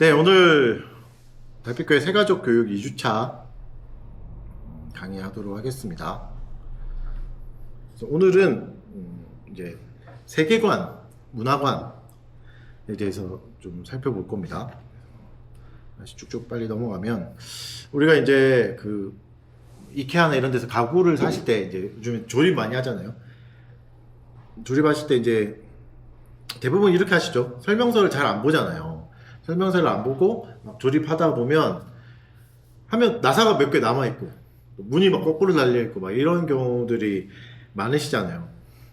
네, 오늘 달빛교회 새가족 교육 2주차 강의하도록 하겠습니다. 그래서 오늘은 이제 세계관, 문화관에 대해서 좀 살펴볼 겁니다. 다시 쭉쭉 빨리 넘어가면 우리가 이제 그 이케아나 이런 데서 가구를 사실 때 이제 요즘에 조립 많이 하잖아요. 조립하실 때 이제 대부분 이렇게 하시죠. 설명서를 잘 안 보잖아요. 설명서를 안 보고 막 조립하다 보면 하면 나사가 몇 개 남아있고 문이 막 거꾸로 달려있고 막 이런 경우들이 많으시잖아요.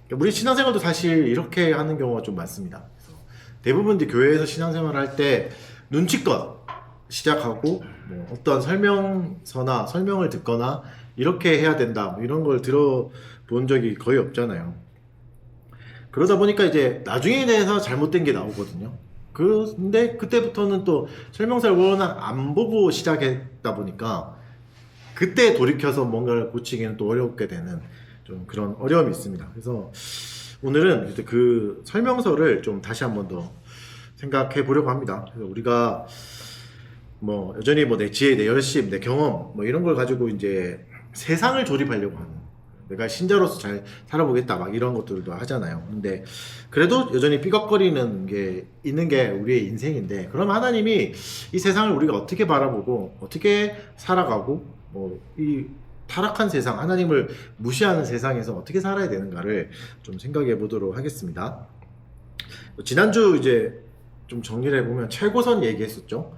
그러니까 우리 신앙생활도 사실 이렇게 하는 경우가 좀 많습니다. 그래서 대부분 이제 교회에서 신앙생활을 할 때 눈치껏 시작하고 뭐 어떤 설명서나 설명을 듣거나 이렇게 해야 된다 뭐 이런 걸 들어본 적이 거의 없잖아요. 그러다 보니까 이제 나중에 대해서 잘못된 게 나오거든요. 근데 그때부터는 또 설명서를 워낙 안 보고 시작했다 보니까 그때 돌이켜서 뭔가를 고치기는 또 어렵게 되는 좀 그런 어려움이 있습니다. 그래서 오늘은 이제 그 설명서를 좀 다시 한번 더 생각해 보려고 합니다. 그래서 우리가 뭐 여전히 뭐 내 지혜, 내 열심, 내 경험 뭐 이런 걸 가지고 이제 세상을 조립하려고 하는, 내가 신자로서 잘 살아보겠다 막 이런 것들도 하잖아요. 근데 그래도 여전히 삐걱거리는 게 있는 게 우리의 인생인데, 그럼 하나님이 이 세상을 우리가 어떻게 바라보고 어떻게 살아가고 뭐 이 타락한 세상, 하나님을 무시하는 세상에서 어떻게 살아야 되는가를 좀 생각해 보도록 하겠습니다. 지난주 이제 좀 정리를 해보면 최고선 얘기했었죠.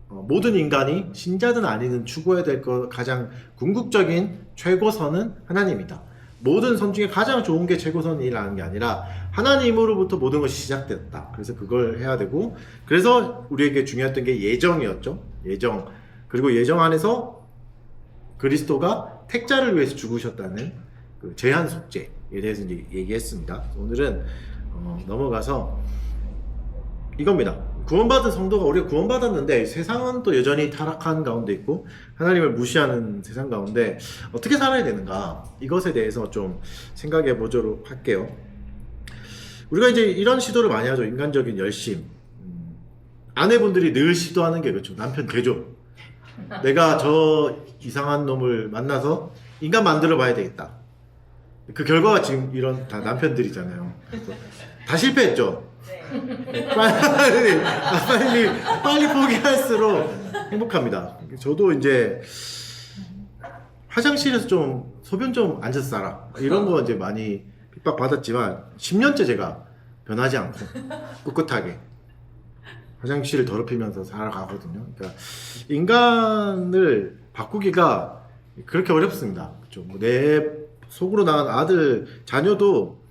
모든 인간이 신자든 아니든 추구해야 될 것 가장 궁극적인 최고선은 하나님이다. 모든 선 중에 가장 좋은 게 최고선이라는 게 아니라 하나님으로부터 모든 것이 시작됐다. 그래서 그걸 해야 되고, 그래서 우리에게 중요했던 게 예정이었죠. 예정. 그리고 예정 안에서 그리스도가 택자를 위해서 죽으셨다는 그 제한 속죄에 대해서 이제 얘기했습니다. 오늘은 넘어가서 이겁니다. 구원받은 성도가, 우리가 구원받았는데 세상은 또 여전히 타락한 가운데 있고 하나님을 무시하는 세상 가운데 어떻게 살아야 되는가, 이것에 대해서 좀 생각해 보도록 할게요. 우리가 이제 이런 시도를 많이 하죠. 인간적인 열심. 아내분들이 늘 시도하는 게 그렇죠. 남편 개조. 내가 저 이상한 놈을 만나서 인간 만들어 봐야 되겠다. 그 결과가 지금 이런 다 남편들이잖아요. 다 실패했죠. 빨리 포기할수록 행복합니다. 저도 이제 화장실에서 좀 소변 좀 앉아서 싸라 이런 거 이제 많이 핍박 받았지만 10년째 제가 변하지 않고 꿋꿋하게 화장실을 더럽히면서 살아가거든요. 그러니까 인간을 바꾸기가 그렇게 어렵습니다. 그렇죠? 내 속으로 낳은 아들, 자녀도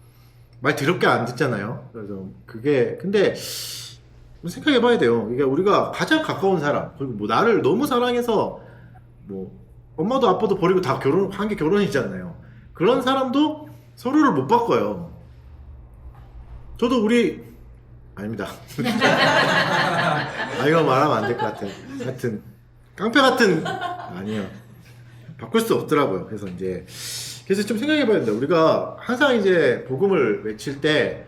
말 더럽게 안 듣잖아요. 그래서 그게, 근데 생각해 봐야 돼요. 이게 우리가 가장 가까운 사람, 그리고 뭐 나를 너무 사랑해서 뭐 엄마도 아빠도 버리고 다 한 게 결혼이잖아요. 그런 사람도 서로를 못 바꿔요. 저도 아닙니다. 이거 말하면 안 될 것 같아요. 하여튼 깡패 같은, 아니에요. 바꿀 수 없더라고요. 그래서 좀 생각해 봐야 된다. 우리가 항상 이제 복음을 외칠 때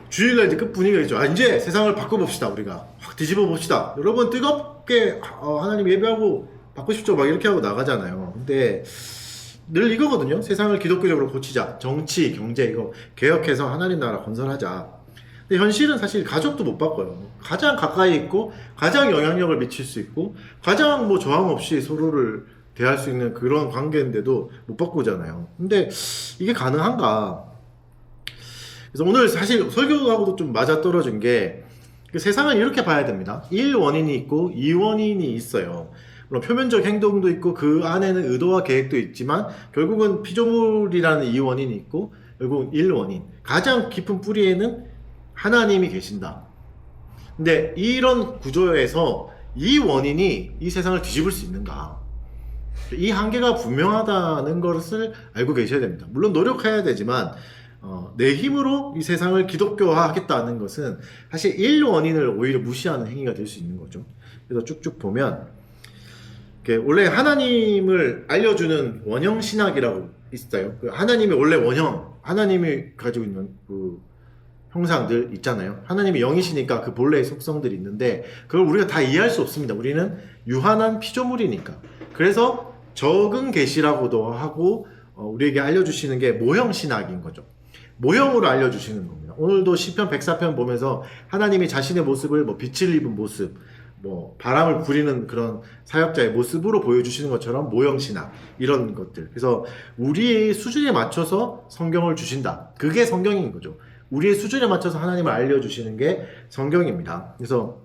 주일날 이제 끝 분위기가 있죠. 이제 세상을 바꿔봅시다. 우리가 확 뒤집어 봅시다. 여러분 뜨겁게 하나님 예배하고 바꾸십시오. 막 이렇게 하고 나가잖아요. 근데 늘 이거거든요. 세상을 기독교적으로 고치자. 정치, 경제 이거 개혁해서 하나님 나라 건설하자. 근데 현실은 사실 가족도 못 바꿔요. 가장 가까이 있고 가장 영향력을 미칠 수 있고 가장 뭐 저항 없이 서로를 대할 수 있는 그런 관계인데도 못 바꾸잖아요. 근데 이게 가능한가? 그래서 오늘 사실 설교하고도 좀 맞아떨어진 게, 세상을 이렇게 봐야 됩니다. 1원인이 있고 2원인이 있어요. 물론 표면적 행동도 있고 그 안에는 의도와 계획도 있지만 결국은 피조물이라는 2원인이 있고 결국 1원인, 가장 깊은 뿌리에는 하나님이 계신다. 근데 이런 구조에서 이 원인이 이 세상을 뒤집을 수 있는가? 이 한계가 분명하다는 것을 알고 계셔야 됩니다. 물론 노력해야 되지만 내 힘으로 이 세상을 기독교화하겠다는 것은 사실 1원인을 오히려 무시하는 행위가 될 수 있는 거죠. 그래서 쭉쭉 보면 원래 하나님을 알려주는 원형신학이라고 있어요. 하나님의 원래 원형, 하나님이 가지고 있는 그 형상들 있잖아요. 하나님이 영이시니까 그 본래의 속성들이 있는데 그걸 우리가 다 이해할 수 없습니다. 우리는 유한한 피조물이니까. 그래서 적은 계시라고도 하고 우리에게 알려주시는 게 모형 신학인 거죠. 모형으로 알려주시는 겁니다. 오늘도 시편 104편 보면서 하나님이 자신의 모습을 뭐 빛을 입은 모습, 뭐 바람을 부리는 그런 사역자의 모습으로 보여주시는 것처럼 모형 신학 이런 것들. 그래서 우리의 수준에 맞춰서 성경을 주신다. 그게 성경인 거죠. 우리의 수준에 맞춰서 하나님을 알려주시는 게 성경입니다. 그래서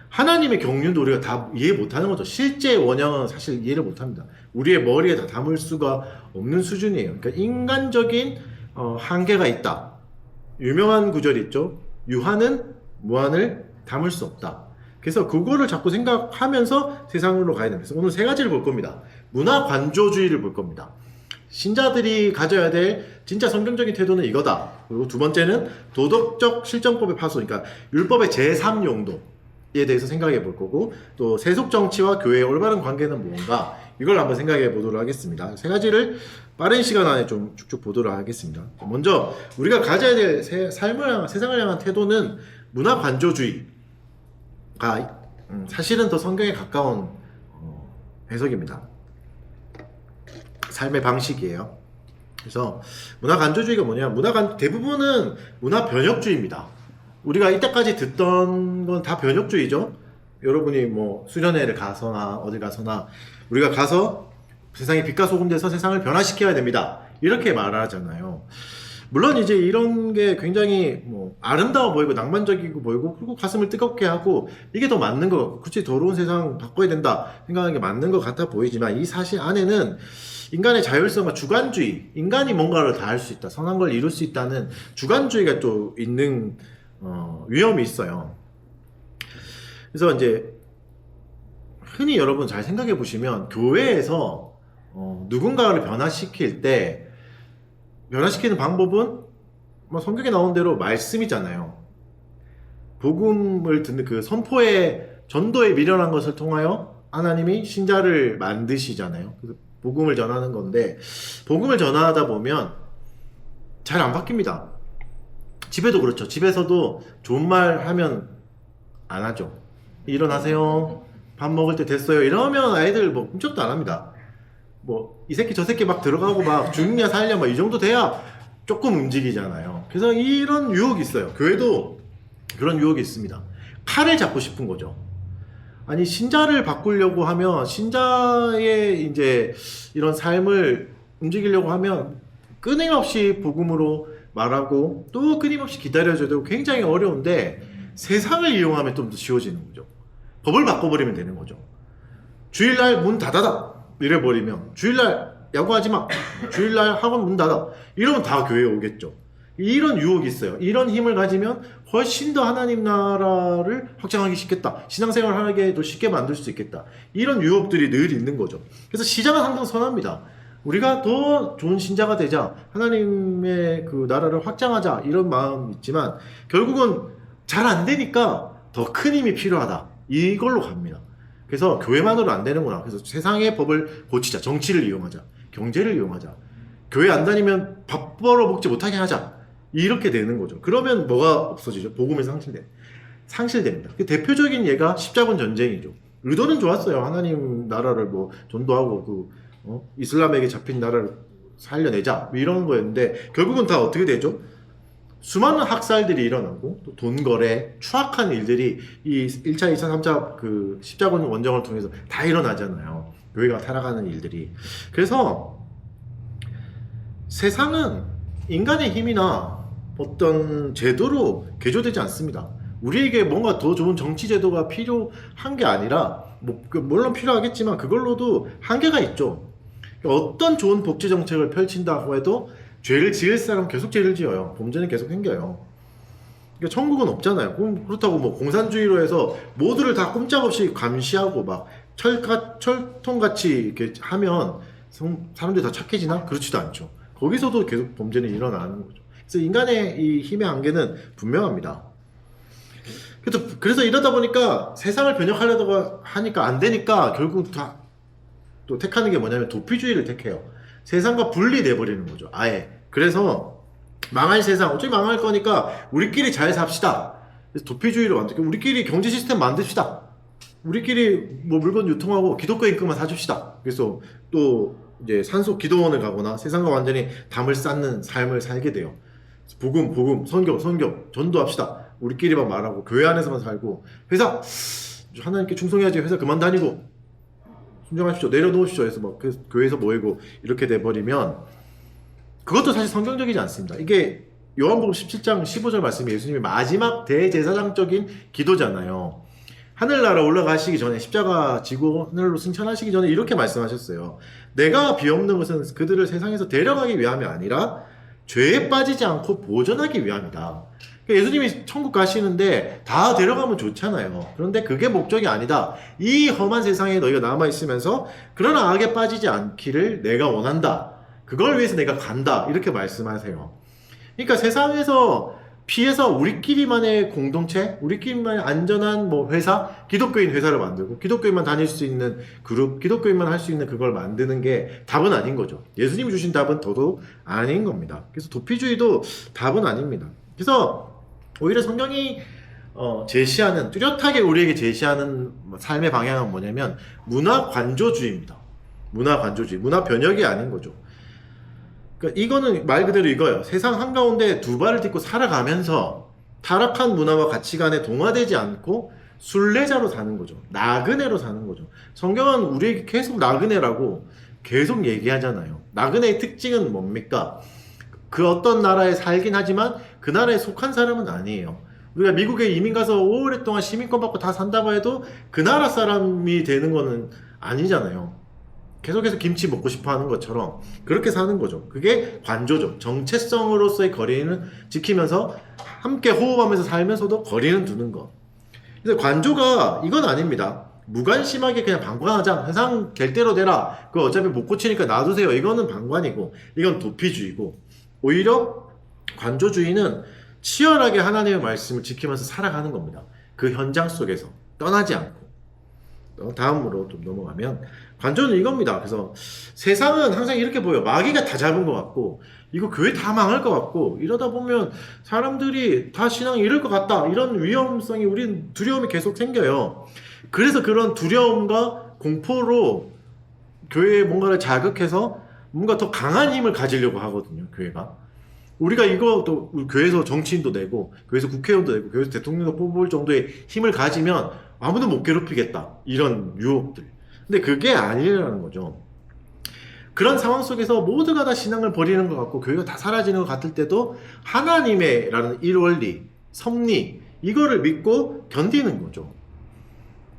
하나님의 경륜도 우리가 다 이해 못하는 거죠. 실제 원형은 사실 이해를 못합니다. 우리의 머리에 다 담을 수가 없는 수준이에요. 그러니까 인간적인 한계가 있다. 유명한 구절이 있죠. 유한은 무한을 담을 수 없다. 그래서 그거를 자꾸 생각하면서 세상으로 가야 됩니다. 그래서 오늘 세 가지를 볼 겁니다. 문화 관조주의를 볼 겁니다. 신자들이 가져야 될 진짜 성경적인 태도는 이거다. 그리고 두 번째는 도덕적 실정법의 파소, 그러니까 율법의 제3용도에 대해서 생각해 볼 거고, 또 세속 정치와 교회의 올바른 관계는 무언가, 이걸 한번 생각해 보도록 하겠습니다. 세 가지를 빠른 시간 안에 좀 쭉쭉 보도록 하겠습니다. 먼저 우리가 가져야 될 세상을 향한 태도는 문화 관조주의가 사실은 더 성경에 가까운 해석입니다. 삶의 방식이에요. 그래서 문화 관조주의가 뭐냐? 대부분은 문화 변혁주의입니다. 우리가 이때까지 듣던 건 다 변혁주의죠. 여러분이 뭐 수련회를 가서나 어디 가서나 우리가 가서 세상이 빛과 소금 돼서 세상을 변화시켜야 됩니다. 이렇게 말하잖아요. 물론 이제 이런 게 굉장히 뭐 아름다워 보이고 낭만적이고 보이고 그리고 가슴을 뜨겁게 하고 이게 더 맞는 것 같고 그렇지 더러운 세상 바꿔야 된다 생각하는 게 맞는 것 같아 보이지만 이 사실 안에는 인간의 자율성과 주관주의, 인간이 뭔가를 다 할 수 있다, 선한 걸 이룰 수 있다는 주관주의가 또 있는 위험이 있어요. 그래서 이제 흔히 여러분 잘 생각해 보시면 교회에서 누군가를 변화시킬 때 변화시키는 방법은 뭐 성경에 나온 대로 말씀이잖아요. 복음을 듣는 그 선포의 전도에 미련한 것을 통하여 하나님이 신자를 만드시잖아요. 그래서 복음을 전하는 건데 복음을 전하다 보면 잘 안 바뀝니다. 집에도 그렇죠. 집에서도 좋은 말 하면 안 하죠. 일어나세요. 밥 먹을 때 됐어요. 이러면 아이들 뭐 훔쩍도 안 합니다. 뭐 이 새끼 저 새끼 막 들어가고 막 죽냐 살냐 막 이 정도 돼야 조금 움직이잖아요. 그래서 이런 유혹이 있어요. 교회도 그런 유혹이 있습니다. 칼을 잡고 싶은 거죠. 아니 신자를 바꾸려고 하면 신자의 이제 이런 삶을 움직이려고 하면 끊임없이 복음으로 말하고 또 끊임없이 기다려줘야 되고 굉장히 어려운데 세상을 이용하면 좀 더 쉬워지는 거죠. 법을 바꿔버리면 되는 거죠. 주일날 문 닫아다 이래버리면 주일날 야구하지 마, 주일날 학원 문 닫아 이러면 다 교회에 오겠죠. 이런 유혹이 있어요. 이런 힘을 가지면 훨씬 더 하나님 나라를 확장하기 쉽겠다. 신앙생활 하게 더 쉽게 만들 수 있겠다. 이런 유혹들이 늘 있는 거죠. 그래서 시작은 항상 선합니다. 우리가 더 좋은 신자가 되자, 하나님의 그 나라를 확장하자 이런 마음이 있지만 결국은 잘 안 되니까 더 큰 힘이 필요하다. 이걸로 갑니다. 그래서 교회만으로 안 되는구나. 그래서 세상의 법을 고치자. 정치를 이용하자. 경제를 이용하자. 교회 안 다니면 밥 벌어 먹지 못하게 하자. 이렇게 되는 거죠. 그러면 뭐가 없어지죠? 복음이 상실됩니다. 그 대표적인 예가 십자군 전쟁이죠. 의도는 좋았어요. 하나님 나라를 뭐 전도하고 이슬람에게 잡힌 나라를 살려내자 이런 거였는데 결국은 다 어떻게 되죠? 수많은 학살들이 일어나고 또 돈거래, 추악한 일들이 이 1차, 2차, 3차 그 십자군 원정을 통해서 다 일어나잖아요. 교회가 타락하는 일들이. 그래서 세상은 인간의 힘이나 어떤 제도로 개조되지 않습니다. 우리에게 뭔가 더 좋은 정치 제도가 필요한 게 아니라 물론 필요하겠지만 그걸로도 한계가 있죠. 어떤 좋은 복지 정책을 펼친다고 해도 죄를 지을 사람은 계속 죄를 지어요. 범죄는 계속 생겨요. 그러니까 천국은 없잖아요. 그렇다고 뭐 공산주의로 해서 모두를 다 꼼짝없이 감시하고 막 철통같이 이렇게 하면 사람들이 다 착해지나? 그렇지도 않죠. 거기서도 계속 범죄는 일어나는 거죠. 그래서 인간의 이 힘의 한계는 분명합니다. 그래서 이러다 보니까 세상을 변혁하려고 하니까 안 되니까 결국 다 또 택하는 게 뭐냐면 도피주의를 택해요. 세상과 분리돼 버리는 거죠. 아예. 그래서 망할 세상, 어차피 망할 거니까 우리끼리 잘 삽시다. 그래서 도피주의를 만들고 우리끼리 경제 시스템 만듭시다. 우리끼리 뭐 물건 유통하고 기독교 임금만 사줍시다. 그래서 또 이제 산소 기도원을 가거나 세상과 완전히 담을 쌓는 삶을 살게 돼요. 복음, 선교, 전도합시다. 우리끼리만 말하고 교회 안에서만 살고 회사 하나님께 충성해야지. 회사 그만 다니고 순종하십시오. 내려놓으십시오. 해서 막 교회에서 모이고 이렇게 돼버리면 그것도 사실 성경적이지 않습니다. 이게 요한복음 17장 15절 말씀이 예수님이 마지막 대제사장적인 기도잖아요. 하늘나라 올라가시기 전에 십자가 지고 하늘로 승천하시기 전에 이렇게 말씀하셨어요. 내가 비옵는 것은 그들을 세상에서 데려가기 위함이 아니라 죄에 빠지지 않고 보존하기 위함이다. 예수님이 천국 가시는데 다 데려가면 좋잖아요. 그런데 그게 목적이 아니다. 이 험한 세상에 너희가 남아있으면서 그러나 악에 빠지지 않기를 내가 원한다. 그걸 위해서 내가 간다. 이렇게 말씀하세요. 그러니까 세상에서 피해서 우리끼리만의 공동체, 우리끼리만의 안전한 뭐 회사, 기독교인 회사를 만들고 기독교인만 다닐 수 있는 그룹, 기독교인만 할 수 있는 그걸 만드는 게 답은 아닌 거죠. 예수님이 주신 답은 더더욱 아닌 겁니다. 그래서 도피주의도 답은 아닙니다. 그래서 오히려 성경이 제시하는, 뚜렷하게 우리에게 제시하는 삶의 방향은 뭐냐면 문화 관조주의입니다. 문화 관조주의, 문화 변혁이 아닌 거죠. 그러니까 이거는 말 그대로 이거예요. 세상 한가운데 두 발을 딛고 살아가면서 타락한 문화와 가치관에 동화되지 않고 순례자로 사는 거죠. 나그네로 사는 거죠. 성경은 우리에게 계속 나그네라고 계속 얘기하잖아요. 나그네의 특징은 뭡니까? 그 어떤 나라에 살긴 하지만 그 나라에 속한 사람은 아니에요. 우리가 미국에 이민 가서 오랫동안 시민권 받고 다 산다고 해도 그 나라 사람이 되는 거는 아니잖아요. 계속해서 김치 먹고 싶어 하는 것처럼 그렇게 사는 거죠. 그게 관조죠. 정체성으로서의 거리는 지키면서 함께 호흡하면서 살면서도 거리는 두는 것. 그래서 관조가 이건 아닙니다. 무관심하게 그냥 방관하자. 세상 될 대로 되라. 그거 어차피 못 고치니까 놔두세요. 이거는 방관이고 이건 도피주의고, 오히려 관조주의는 치열하게 하나님의 말씀을 지키면서 살아가는 겁니다. 그 현장 속에서 떠나지 않고. 다음으로 좀 넘어가면 관조는 이겁니다. 그래서 세상은 항상 이렇게 보여. 마귀가 다 잡은 것 같고 이거 교회 다 망할 것 같고 이러다 보면 사람들이 다 신앙이 이럴 것 같다. 이런 위험성이, 우린 두려움이 계속 생겨요. 그래서 그런 두려움과 공포로 교회에 뭔가를 자극해서 뭔가 더 강한 힘을 가지려고 하거든요. 교회가. 우리가 이것도 교회에서 정치인도 내고 교회에서 국회의원도 내고 교회에서 대통령도 뽑을 정도의 힘을 가지면 아무도 못 괴롭히겠다. 이런 유혹들. 근데 그게 아니라는 거죠. 그런 상황 속에서 모두가 다 신앙을 버리는 것 같고 교회가 다 사라지는 것 같을 때도 하나님의 라는 일원리, 섭리, 이거를 믿고 견디는 거죠.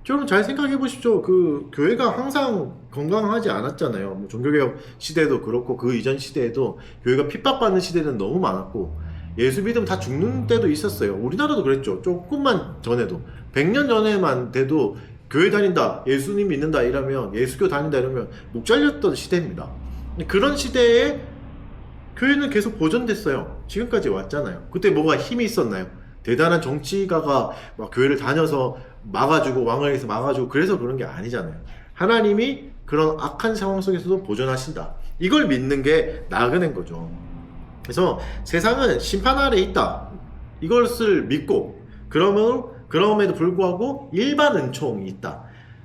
여러분 잘 생각해 보십시오. 그 교회가 항상 건강하지 않았잖아요. 뭐 종교개혁 시대도 그렇고 그 이전 시대에도 교회가 핍박받는 시대는 너무 많았고 예수 믿으면 다 죽는 때도 있었어요. 우리나라도 그랬죠. 조금만 전에도 100년 전에만 돼도 교회 다닌다, 예수님 믿는다 이러면, 예수교 다닌다 이러면 목 잘렸던 시대입니다. 그런 시대에 교회는 계속 보존됐어요. 지금까지 왔잖아요. 그때 뭐가 힘이 있었나요? 대단한 정치가가 막 교회를 다녀서 막아주고 왕을 해서 막아주고 그래서 그런 게 아니잖아요. 하나님이 그런 악한 상황 속에서도 보존하신다. 이걸 믿는 게 나그네인 거죠. 그래서 세상은 심판 아래 있다. 이것을 믿고 그럼에도 불구하고 일반 은총이 있다.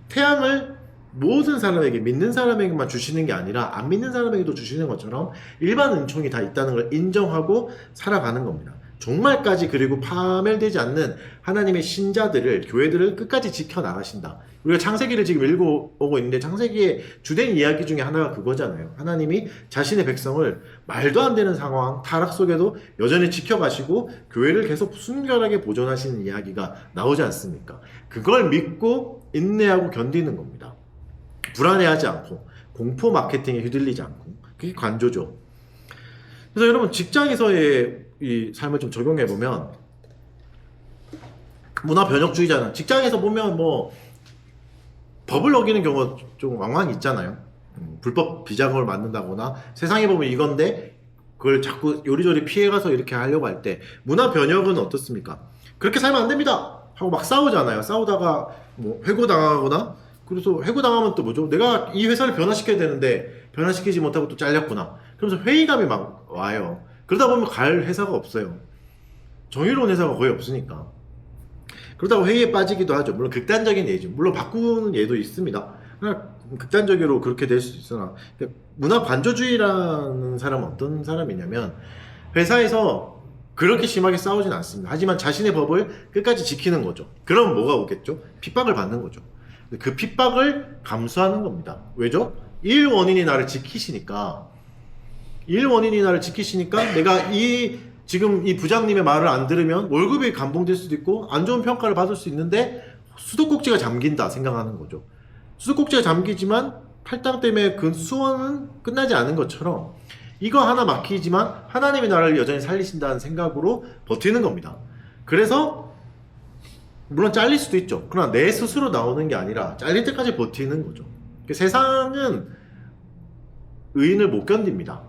태양을 모든 사람에게, 믿는 사람에게만 주시는 게 아니라 안 믿는 사람에게도 주시는 것처럼 일반 은총이 다 있다는 걸 인정하고 살아가는 겁니다. 종말까지, 그리고 파멸되지 않는 하나님의 신자들을, 교회들을 끝까지 지켜나가신다. 우리가 창세기를 지금 읽어오고 있는데 창세기의 주된 이야기 중에 하나가 그거잖아요. 하나님이 자신의 백성을 말도 안 되는 상황, 타락 속에도 여전히 지켜가시고 교회를 계속 순결하게 보존하시는 이야기가 나오지 않습니까? 그걸 믿고 인내하고 견디는 겁니다. 불안해하지 않고 공포 마케팅에 휘둘리지 않고. 그게 관조죠. 그래서 여러분 직장에서의 이 삶을 좀 적용해보면, 문화 변혁주의자는 직장에서 보면 뭐 법을 어기는 경우가 좀 왕왕 있잖아요. 불법 비자금을 만든다거나, 세상에 보면 이건데 그걸 자꾸 요리조리 피해가서 이렇게 하려고 할 때, 문화 변혁은 어떻습니까? 그렇게 살면 안 됩니다 하고 막 싸우잖아요. 싸우다가 뭐 해고당하거나, 그래서 해고당하면 또 뭐죠? 내가 이 회사를 변화시켜야 되는데 변화시키지 못하고 또 잘렸구나. 그러면서 회의감이 막 와요. 그러다 보면 갈 회사가 없어요. 정의로운 회사가 거의 없으니까. 그러다가 회의에 빠지기도 하죠. 물론 극단적인 예죠. 물론 바꾸는 예도 있습니다. 그러나 극단적으로 그렇게 될 수 있으나, 문화 관조주의라는 사람은 어떤 사람이냐면 회사에서 그렇게 심하게 싸우진 않습니다. 하지만 자신의 법을 끝까지 지키는 거죠. 그럼 뭐가 오겠죠? 핍박을 받는 거죠. 그 핍박을 감수하는 겁니다. 왜죠? 일 원인이 나를 지키시니까 내가 지금 이 부장님의 말을 안 들으면 월급이 감봉될 수도 있고 안 좋은 평가를 받을 수 있는데 수도꼭지가 잠긴다 생각하는 거죠. 수도꼭지가 잠기지만 탈당 때문에 그 수원은 끝나지 않은 것처럼 이거 하나 막히지만 하나님이 나를 여전히 살리신다는 생각으로 버티는 겁니다. 그래서 물론 잘릴 수도 있죠. 그러나 내 스스로 나오는 게 아니라 잘릴 때까지 버티는 거죠. 세상은 의인을 못 견딥니다.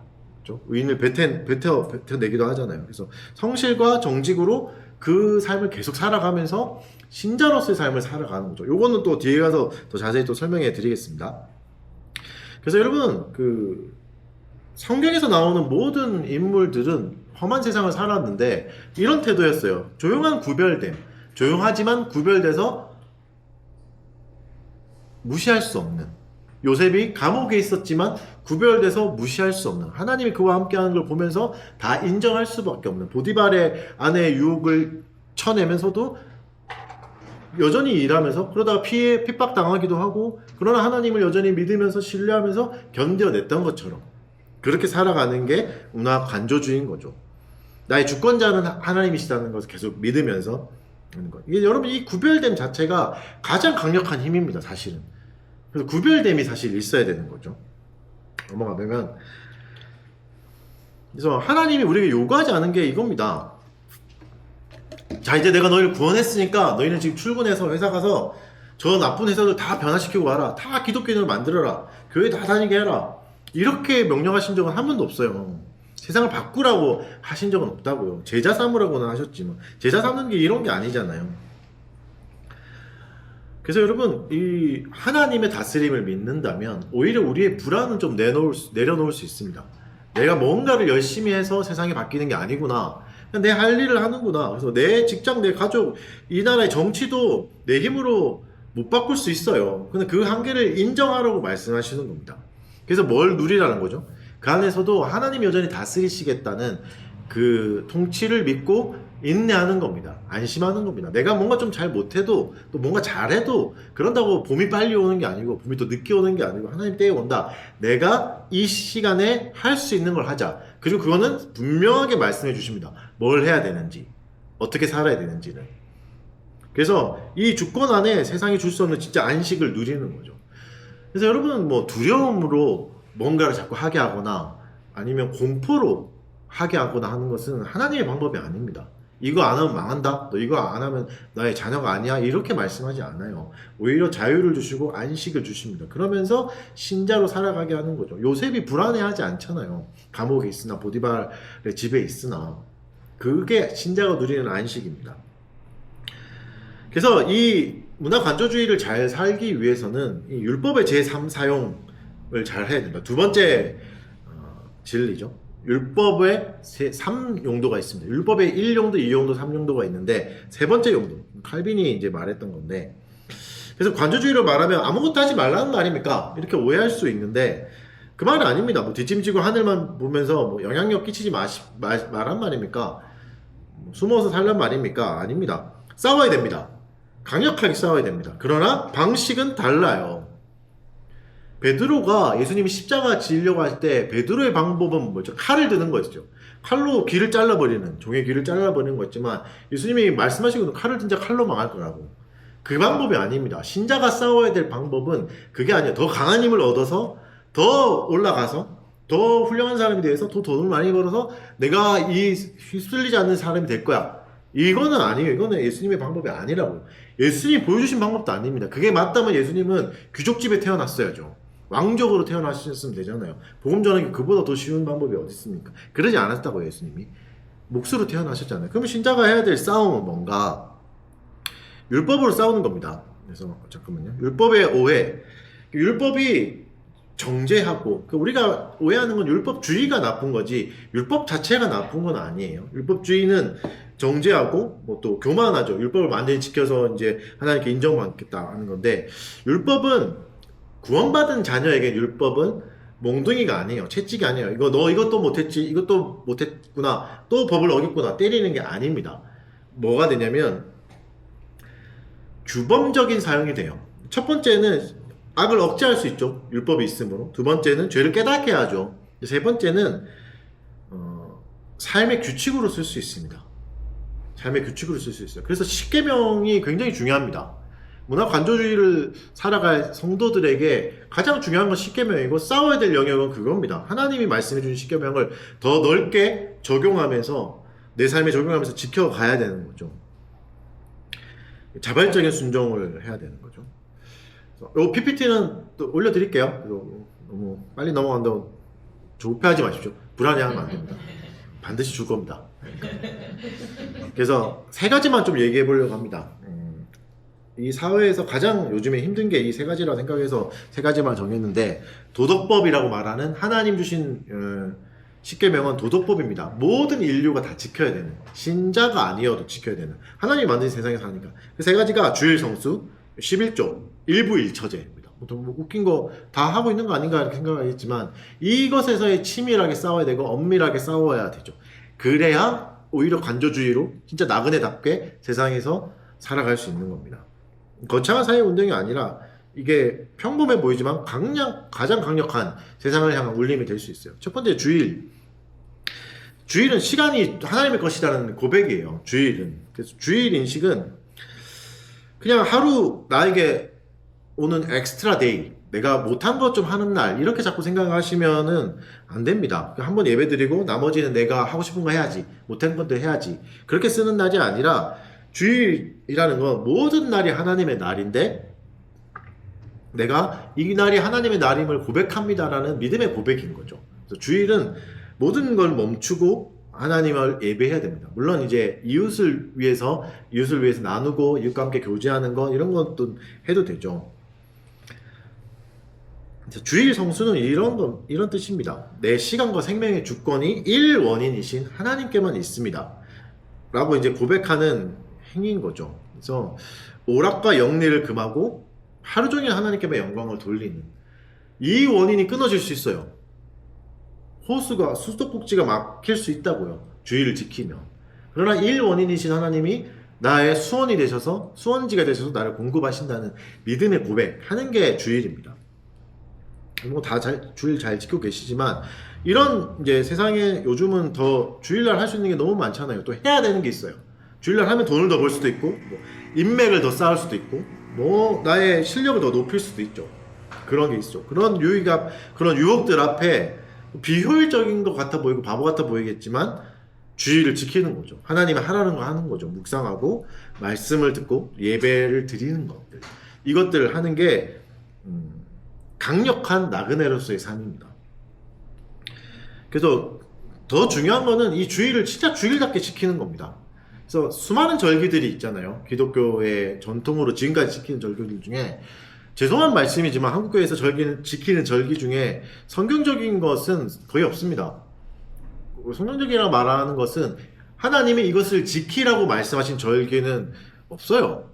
그렇죠? 의인을 뱉어내기도 하잖아요. 그래서 성실과 정직으로 그 삶을 계속 살아가면서 신자로서의 삶을 살아가는 거죠. 요거는 또 뒤에 가서 더 자세히 또 설명해 드리겠습니다. 그래서 여러분, 성경에서 나오는 모든 인물들은 험한 세상을 살았는데 이런 태도였어요. 조용한 구별됨. 조용하지만 구별돼서 무시할 수 없는. 요셉이 감옥에 있었지만 구별돼서 무시할 수 없는, 하나님이 그와 함께하는 걸 보면서 다 인정할 수밖에 없는, 보디발의 아내의 유혹을 쳐내면서도 여전히 일하면서 그러다가 핍박당하기도 하고 그러나 하나님을 여전히 믿으면서 신뢰하면서 견뎌냈던 것처럼 그렇게 살아가는 게 문화 관조주의인 거죠. 나의 주권자는 하나님이시다는 것을 계속 믿으면서 하는 것. 이게 여러분, 이 구별됨 자체가 가장 강력한 힘입니다, 사실은. 그래서 구별됨이 사실 있어야 되는 거죠. 넘어가면, 그래서 하나님이 우리에게 요구하지 않은 게 이겁니다. 자, 이제 내가 너희를 구원했으니까 너희는 지금 출근해서 회사 가서 저 나쁜 회사들 다 변화시키고 와라. 다 기독교인으로 만들어라. 교회 다 다니게 해라. 이렇게 명령하신 적은 한 번도 없어요. 세상을 바꾸라고 하신 적은 없다고요. 제자 삼으라고는 하셨지만 제자 삼는 게 이런 게 아니잖아요. 그래서 여러분, 이 하나님의 다스림을 믿는다면 오히려 우리의 불안은 좀 내려놓을 수 있습니다. 내가 뭔가를 열심히 해서 세상이 바뀌는 게 아니구나. 그냥 내 할 일을 하는구나. 그래서 내 직장, 내 가족, 이 나라의 정치도 내 힘으로 못 바꿀 수 있어요. 근데 그 한계를 인정하라고 말씀하시는 겁니다. 그래서 뭘 누리라는 거죠? 그 안에서도 하나님 여전히 다스리시겠다는 그 통치를 믿고 인내하는 겁니다. 안심하는 겁니다. 내가 뭔가 좀 잘 못해도 또 뭔가 잘해도 그런다고 봄이 빨리 오는 게 아니고 봄이 또 늦게 오는 게 아니고 하나님 때에 온다. 내가 이 시간에 할 수 있는 걸 하자. 그리고 그거는 분명하게 말씀해 주십니다. 뭘 해야 되는지, 어떻게 살아야 되는지를. 그래서 이 주권 안에 세상이 줄 수 없는 진짜 안식을 누리는 거죠. 그래서 여러분은 뭐 두려움으로 뭔가를 자꾸 하게 하거나 아니면 공포로 하게 하거나 하는 것은 하나님의 방법이 아닙니다. 이거 안 하면 망한다. 너 이거 안 하면 나의 자녀가 아니야. 이렇게 말씀하지 않아요. 오히려 자유를 주시고 안식을 주십니다. 그러면서 신자로 살아가게 하는 거죠. 요셉이 불안해하지 않잖아요. 감옥에 있으나 보디발의 집에 있으나 그게 신자가 누리는 안식입니다. 그래서 이 문화 관조주의를 잘 살기 위해서는 이 율법의 제3 사용을 잘 해야 된다. 두 번째 진리죠. 율법의 3용도가 있습니다. 율법의 1용도, 2용도, 3용도가 있는데 세 번째 용도, 칼빈이 이제 말했던 건데, 그래서 관조주의로 말하면 아무것도 하지 말라는 말입니까? 이렇게 오해할 수 있는데 그 말은 아닙니다. 뭐 뒷짐지고 하늘만 보면서 뭐 영향력 끼치지 말란 말입니까? 숨어서 살란 말입니까? 아닙니다. 싸워야 됩니다. 강력하게 싸워야 됩니다. 그러나 방식은 달라요. 베드로가 예수님이 십자가 지려고 할 때 베드로의 방법은 뭐죠? 칼을 드는 거였죠. 칼로 귀를 잘라버리는, 종의 귀를 잘라버리는 거였지만 예수님이 말씀하시고는 칼을 든 자 칼로 망할 거라고. 그 방법이 아닙니다. 신자가 싸워야 될 방법은 그게 아니에요. 더 강한 힘을 얻어서 더 올라가서 더 훌륭한 사람이 돼서 더 돈을 많이 벌어서 내가 이 휩쓸리지 않는 사람이 될 거야. 이거는 아니에요. 이거는 예수님의 방법이 아니라고요. 예수님이 보여주신 방법도 아닙니다. 그게 맞다면 예수님은 귀족집에 태어났어야죠. 왕족으로 태어나셨으면 되잖아요. 복음 전하기 그보다 더 쉬운 방법이 어디 있습니까? 그러지 않았다고요. 예수님이 몫으로 태어나셨잖아요. 그러면 신자가 해야 될 싸움은 뭔가? 율법으로 싸우는 겁니다. 그래서 잠깐만요. 율법의 오해. 율법이 정죄하고, 우리가 오해하는 건 율법주의가 나쁜 거지 율법 자체가 나쁜 건 아니에요. 율법주의는 정죄하고 뭐 또 교만하죠. 율법을 완전히 지켜서 이제 하나님께 인정받겠다 하는 건데, 율법은 구원받은 자녀에게 율법은 몽둥이가 아니에요. 채찍이 아니에요. 이거 너 이것도 못했지, 이것도 못했구나, 또 법을 어겼구나 때리는 게 아닙니다. 뭐가 되냐면 규범적인 사용이 돼요. 첫 번째는 악을 억제할 수 있죠. 율법이 있으므로. 두 번째는 죄를 깨닫게 하죠. 세 번째는 삶의 규칙으로 쓸 수 있습니다. 삶의 규칙으로 쓸 수 있어요. 그래서 십계명이 굉장히 중요합니다. 문화 관조주의를 살아갈 성도들에게 가장 중요한 건 십계명이고, 싸워야 될 영역은 그겁니다. 하나님이 말씀해 주신 십계명을 더 넓게 적용하면서 내 삶에 적용하면서 지켜가야 되는 거죠. 자발적인 순종을 해야 되는 거죠. 이 PPT는 또 올려드릴게요. 너무 빨리 넘어간다고 조급해하지 마십시오. 불안해하면 안 됩니다. 반드시 줄 겁니다. 그래서 세 가지만 좀 얘기해 보려고 합니다. 이 사회에서 가장 요즘에 힘든 게 이 세 가지라고 생각해서 세 가지만 정했는데, 도덕법이라고 말하는 하나님 주신 십계명은 도덕법입니다. 모든 인류가 다 지켜야 되는, 신자가 아니어도 지켜야 되는, 하나님이 만든 세상에 사니까. 그 세 가지가 주일 성수, 11조, 일부일처제입니다. 뭐 웃긴 거 다 하고 있는 거 아닌가 이렇게 생각하겠지만, 이것에서의 치밀하게 싸워야 되고 엄밀하게 싸워야 되죠. 그래야 오히려 관조주의로 진짜 나그네답게 세상에서 살아갈 수 있는 겁니다. 거창한 사회운동이 아니라 이게 평범해 보이지만 가장 강력한 세상을 향한 울림이 될 수 있어요. 첫 번째, 주일. 주일은 시간이 하나님의 것이라는 고백이에요. 주일은. 그래서 주일 인식은 그냥 하루 나에게 오는 엑스트라 데이, 내가 못한 것 좀 하는 날, 이렇게 자꾸 생각하시면은 안 됩니다. 한번 예배 드리고 나머지는 내가 하고 싶은 거 해야지, 못한 것도 해야지, 그렇게 쓰는 날이 아니라, 주일이라는 건 모든 날이 하나님의 날인데 내가 이 날이 하나님의 날임을 고백합니다라는 믿음의 고백인 거죠. 그래서 주일은 모든 걸 멈추고 하나님을 예배해야 됩니다. 물론 이제 이웃을 위해서 나누고 이웃과 함께 교제하는 거, 이런 것도 해도 되죠. 그래서 주일 성수는 이런 뜻입니다. 내 시간과 생명의 주권이 일원인이신 하나님께만 있습니다 라고 이제 고백하는 행위인 거죠. 그래서 오락과 영리를 금하고 하루 종일 하나님께만 영광을 돌리는, 이 원인이 끊어질 수 있어요. 호수가, 수도꼭지가 막힐 수 있다고요. 주의를 지키면. 그러나 일 원인이신 하나님이 나의 수원이 되셔서, 수원지가 되셔서 나를 공급하신다는 믿음의 고백하는 게 주일입니다. 뭐 다 주일 잘 지키고 계시지만, 이런 이제 세상에 요즘은 더 주일날 할 수 있는 게 너무 많잖아요. 또 해야 되는 게 있어요. 주일날 하면 돈을 더 벌 수도 있고, 뭐 인맥을 더 쌓을 수도 있고, 뭐 나의 실력을 더 높일 수도 있죠. 그런 게 있죠. 그런 유혹들 앞에 비효율적인 것 같아 보이고 바보 같아 보이겠지만 주의를 지키는 거죠. 하나님이 하라는 거 하는 거죠. 묵상하고 말씀을 듣고 예배를 드리는 것들, 이것들을 하는 게 강력한 나그네로서의 삶입니다. 그래서 더 중요한 거는 이 주의를 진짜 주일답게 지키는 겁니다. 그래서 수많은 절기들이 있잖아요. 기독교의 전통으로 지금까지 지키는 절기들 중에, 죄송한 말씀이지만 한국교회에서 지키는 절기 중에 성경적인 것은 거의 없습니다. 성경적이라고 말하는 것은 하나님이 이것을 지키라고 말씀하신 절기는 없어요.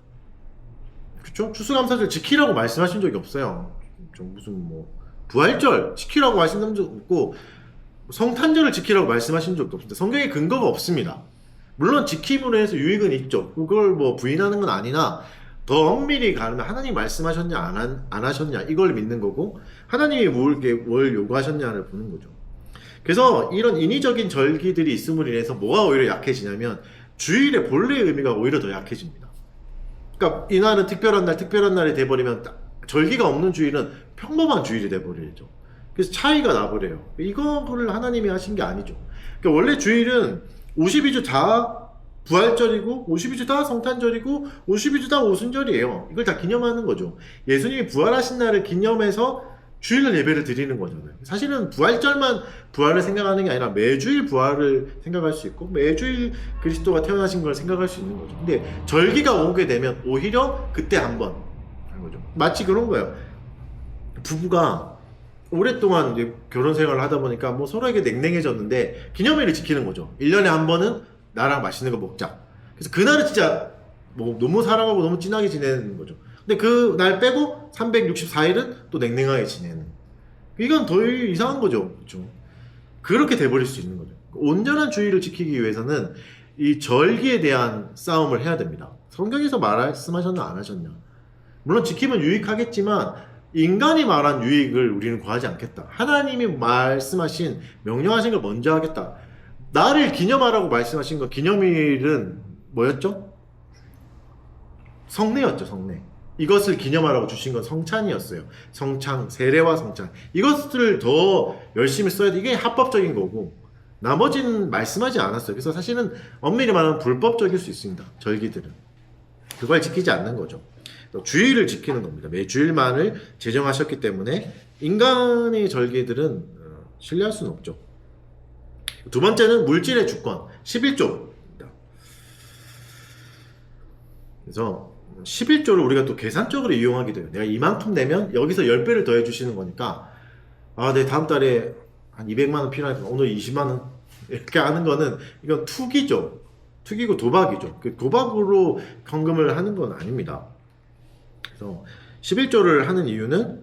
그렇죠? 추수감사절 지키라고 말씀하신 적이 없어요. 무슨 뭐 부활절 지키라고 하신 적도 없고, 성탄절을 지키라고 말씀하신 적도 없습니다. 성경에 근거가 없습니다. 물론 지킴으로 해서 유익은 있죠. 그걸 뭐 부인하는 건 아니나, 더 엄밀히 가면 하나님 말씀하셨냐 안 하셨냐 이걸 믿는 거고, 하나님이 뭘 요구하셨냐를 보는 거죠. 그래서 이런 인위적인 절기들이 있음으로 인해서 뭐가 오히려 약해지냐면, 주일의 본래의 의미가 오히려 더 약해집니다. 그러니까 이날은 특별한 날이 돼버리면, 절기가 없는 주일은 평범한 주일이 돼버리죠. 그래서 차이가 나버려요. 이거를 하나님이 하신 게 아니죠. 그러니까 원래 주일은 52주 다 부활절이고, 52주 다 성탄절이고, 52주 다 오순절이에요. 이걸 다 기념하는 거죠. 예수님이 부활하신 날을 기념해서 주일날 예배를 드리는 거잖아요. 사실은 부활절만 부활을 생각하는 게 아니라 매주일 부활을 생각할 수 있고, 매주일 그리스도가 태어나신 걸 생각할 수 있는 거죠. 근데 절기가 오게 되면 오히려 그때 한번 하는 거죠. 마치 그런 거예요. 부부가 오랫동안 이제 결혼 생활을 하다 보니까 뭐 서로에게 냉랭해졌는데 기념일을 지키는 거죠. 1년에 한 번은 나랑 맛있는 거 먹자. 그래서 그날은 진짜 뭐 너무 사랑하고 너무 진하게 지내는 거죠. 근데 그 날 빼고 364일은 또 냉랭하게 지내는. 이건 더 이상한 거죠. 그렇죠? 그렇게 돼버릴 수 있는 거죠. 온전한 주의를 지키기 위해서는 이 절기에 대한 싸움을 해야 됩니다. 성경에서 말씀하셨나 안 하셨냐. 물론 지키면 유익하겠지만 인간이 말한 유익을 우리는 구하지 않겠다. 하나님이 말씀하신 명령하신 걸 먼저 하겠다. 나를 기념하라고 말씀하신 거 기념일은 뭐였죠? 성례였죠. 성례. 이것을 기념하라고 주신 건 성찬이었어요. 성찬, 세례와 성찬. 이것을 더 열심히 써야 돼. 이게 합법적인 거고 나머지는 말씀하지 않았어요. 그래서 사실은 엄밀히 말하면 불법적일 수 있습니다. 절기들은. 그걸 지키지 않는 거죠. 주일을 지키는 겁니다. 매 주일만을 제정하셨기 때문에 인간의 절기들은 신뢰할 수는 없죠. 두 번째는 물질의 주권, 11조입니다. 그래서 11조를 우리가 또 계산적으로 이용하게 돼요. 내가 이만큼 내면 여기서 10배를 더해 주시는 거니까 내 다음 달에 한 200만 원 필요하니까 오늘 20만 원 이렇게 하는 거는 이건 투기죠. 투기고 도박이죠. 그 도박으로 헌금을 하는 건 아닙니다. 그래서 11조를 하는 이유는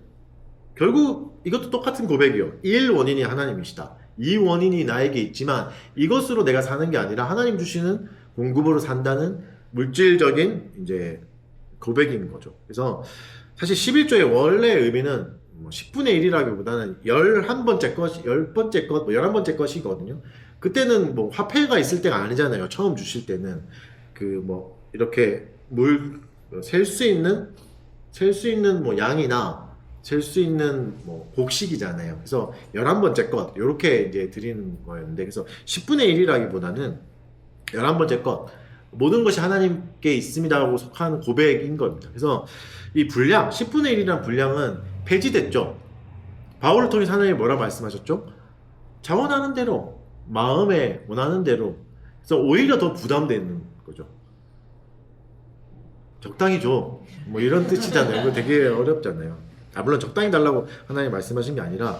결국 이것도 똑같은 고백이요. 1 원인이 하나님이시다. 2 원인이 나에게 있지만 이것으로 내가 사는 게 아니라 하나님 주시는 공급으로 산다는 물질적인 이제 고백인 거죠. 그래서 사실 11조의 원래 의미는 10분의 1이라기보다는 11번째 것, 10번째 것, 11번째 것이거든요. 그때는 뭐 화폐가 있을 때가 아니잖아요. 처음 주실 때는 이렇게 셀 수 있는 뭐 양이나 셀 수 있는 뭐 곡식이잖아요. 그래서 11번째 것 이렇게 이제 드리는 거였는데 그래서 10분의 1이라기보다는 11번째 것 모든 것이 하나님께 있습니다라고 속한 고백인 겁니다. 그래서 이 분량 10분의 1이라는 분량은 폐지됐죠. 바울을 통해서 하나님이 뭐라 말씀하셨죠? 자원하는 대로 마음에 원하는 대로. 그래서 오히려 더 부담되는 거죠. 적당히 줘. 뭐 이런 뜻이잖아요. 이거 되게 어렵잖아요. 물론 적당히 달라고 하나님 말씀하신 게 아니라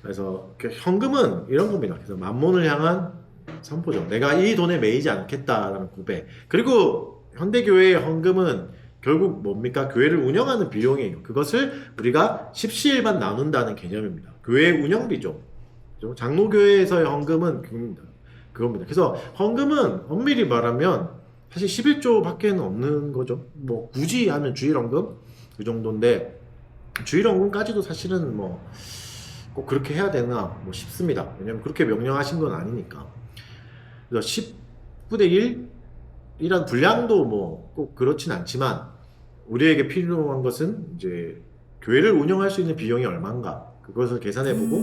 그래서 현금은 이런 겁니다. 그래서 만몬을 향한 선포죠. 내가 이 돈에 매이지 않겠다라는 고백. 그리고 현대교회의 헌금은 결국 뭡니까? 교회를 운영하는 비용이에요. 그것을 우리가 십시일반 나눈다는 개념입니다. 교회 운영비죠. 장로교회에서의 헌금은 그겁니다. 그래서 헌금은 엄밀히 말하면 사실 11조밖에는 없는 거죠. 뭐 굳이 하면 주일헌금 그 정도인데 주일헌금까지도 사실은 뭐 꼭 그렇게 해야 되나 싶습니다. 왜냐면 그렇게 명령하신 건 아니니까. 그래서 10분의 1이란 분량도 뭐 꼭 그렇진 않지만 우리에게 필요한 것은 이제 교회를 운영할 수 있는 비용이 얼마인가 그것을 계산해보고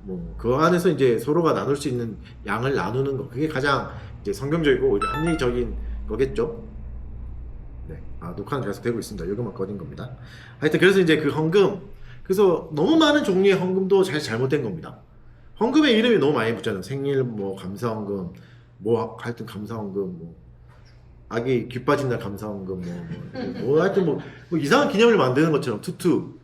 뭐 그 안에서 이제 서로가 나눌 수 있는 양을 나누는 거 그게 가장 이제 성경적이고 오히려 합리적인 거겠죠. 네, 녹화는 계속 되고 있습니다. 요금만 꺼진 겁니다. 하여튼 그래서 이제 그 헌금 그래서 너무 많은 종류의 헌금도 잘못된 겁니다. 헌금의 이름이 너무 많이 붙잖아요. 생일 뭐 감사헌금 하여튼 감사헌금 아기 귀 빠진 날 감사헌금 하여튼 뭐 이상한 기념일 만드는 것처럼 투투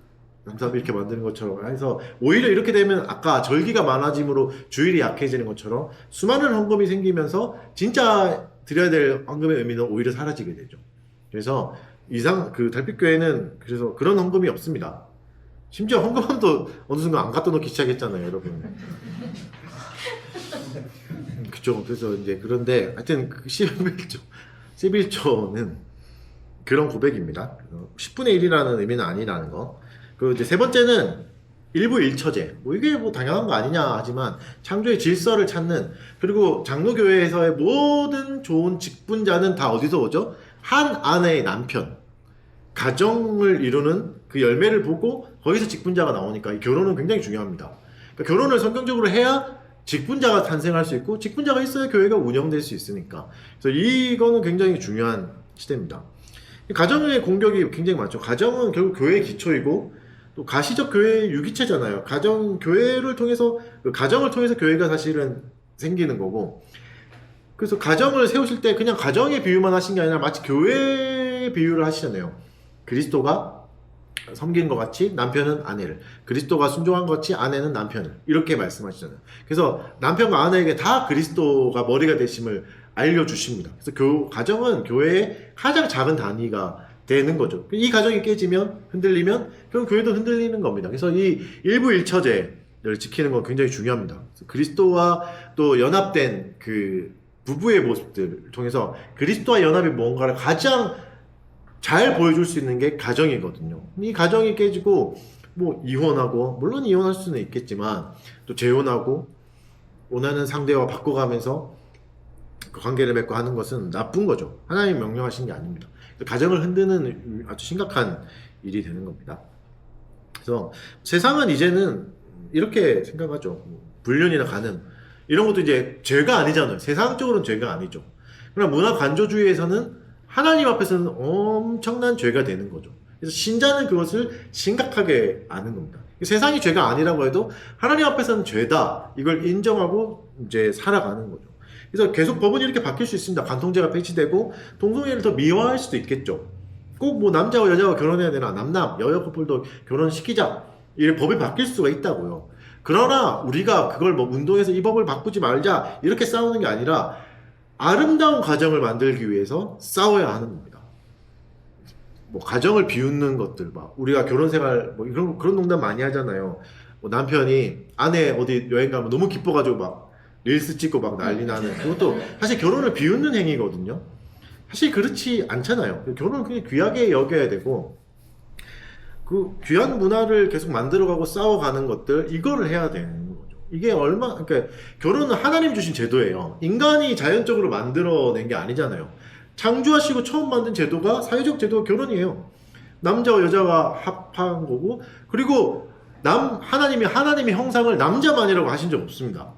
감사합니다 이렇게 만드는 것처럼 해서 오히려 이렇게 되면 아까 절기가 많아짐으로 주일이 약해지는 것처럼 수많은 헌금이 생기면서 진짜 드려야 될 헌금의 의미는 오히려 사라지게 되죠. 그래서 달빛교회는 그래서 그런 헌금이 없습니다. 심지어 헌금함도 어느 순간 안 갖다 놓기 시작했잖아요, 여러분. 그쵸. 그래서 이제 그런데 하여튼 11조는 그런 고백입니다. 10분의 1이라는 의미는 아니라는 거. 그리고 이제 세 번째는 일부 일처제. 이게 뭐 당연한 거 아니냐 하지만 창조의 질서를 찾는 그리고 장로교회에서의 모든 좋은 직분자는 다 어디서 오죠? 한 아내의 남편. 가정을 이루는 그 열매를 보고 거기서 직분자가 나오니까 이 결혼은 굉장히 중요합니다. 그러니까 결혼을 성경적으로 해야 직분자가 탄생할 수 있고 직분자가 있어야 교회가 운영될 수 있으니까 그래서 이거는 굉장히 중요한 시대입니다. 가정의 공격이 굉장히 많죠. 가정은 결국 교회의 기초이고 또 가시적 교회의 유기체잖아요. 교회를 통해서 가정을 통해서 교회가 사실은 생기는 거고 그래서 가정을 세우실 때 그냥 가정의 비유만 하신 게 아니라 마치 교회의 비유를 하시잖아요. 그리스도가 섬기는 것 같이 남편은 아내를, 그리스도가 순종한 것 같이 아내는 남편을, 이렇게 말씀하시잖아요. 그래서 남편과 아내에게 다 그리스도가 머리가 되심을 알려주십니다. 그래서 가정은 교회의 가장 작은 단위가 되는 거죠. 이 가정이 깨지면, 흔들리면 그럼 교회도 흔들리는 겁니다. 그래서 이 일부일처제를 지키는 건 굉장히 중요합니다. 그리스도와 또 연합된 그 부부의 모습들을 통해서 그리스도와 연합이 뭔가를 가장 잘 보여줄 수 있는 게 가정이거든요. 이 가정이 깨지고 뭐 이혼하고, 물론 이혼할 수는 있겠지만 또 재혼하고 원하는 상대와 바꿔가면서 그 관계를 맺고 하는 것은 나쁜 거죠. 하나님이 명령하신 게 아닙니다. 가정을 흔드는 아주 심각한 일이 되는 겁니다. 그래서 세상은 이제는 이렇게 생각하죠. 불륜이나 간음 이런 것도 이제 죄가 아니잖아요. 세상적으로는 죄가 아니죠. 그러나 문화 관조주의에서는 하나님 앞에서는 엄청난 죄가 되는 거죠. 그래서 신자는 그것을 심각하게 아는 겁니다. 세상이 죄가 아니라고 해도 하나님 앞에서는 죄다, 이걸 인정하고 이제 살아가는 거죠. 그래서 계속 법은 이렇게 바뀔 수 있습니다. 간통죄가 폐지되고 동성애를 더 미화할 수도 있겠죠. 꼭 뭐 남자와 여자가 결혼해야 되나, 남남 여여 커플도 결혼시키자, 이 법이 바뀔 수가 있다고요. 그러나 우리가 그걸 뭐 운동해서 이 법을 바꾸지 말자 이렇게 싸우는 게 아니라 아름다운 가정을 만들기 위해서 싸워야 하는 겁니다. 뭐 가정을 비웃는 것들, 막 우리가 결혼 생활 뭐 그런 농담 많이 하잖아요. 뭐 남편이 아내 어디 여행 가면 너무 기뻐가지고 막 릴스 찍고 막 난리 나는, 그것도 사실 결혼을 비웃는 행위거든요. 사실 그렇지 않잖아요. 결혼은 그냥 귀하게 여겨야 되고, 그 귀한 문화를 계속 만들어가고 싸워가는 것들, 이거를 해야 되는 거죠. 이게 그러니까 결혼은 하나님 주신 제도예요. 인간이 자연적으로 만들어낸 게 아니잖아요. 창조하시고 처음 만든 제도가, 사회적 제도가 결혼이에요. 남자와 여자가 합한 거고, 그리고 하나님의 형상을 남자만이라고 하신 적 없습니다.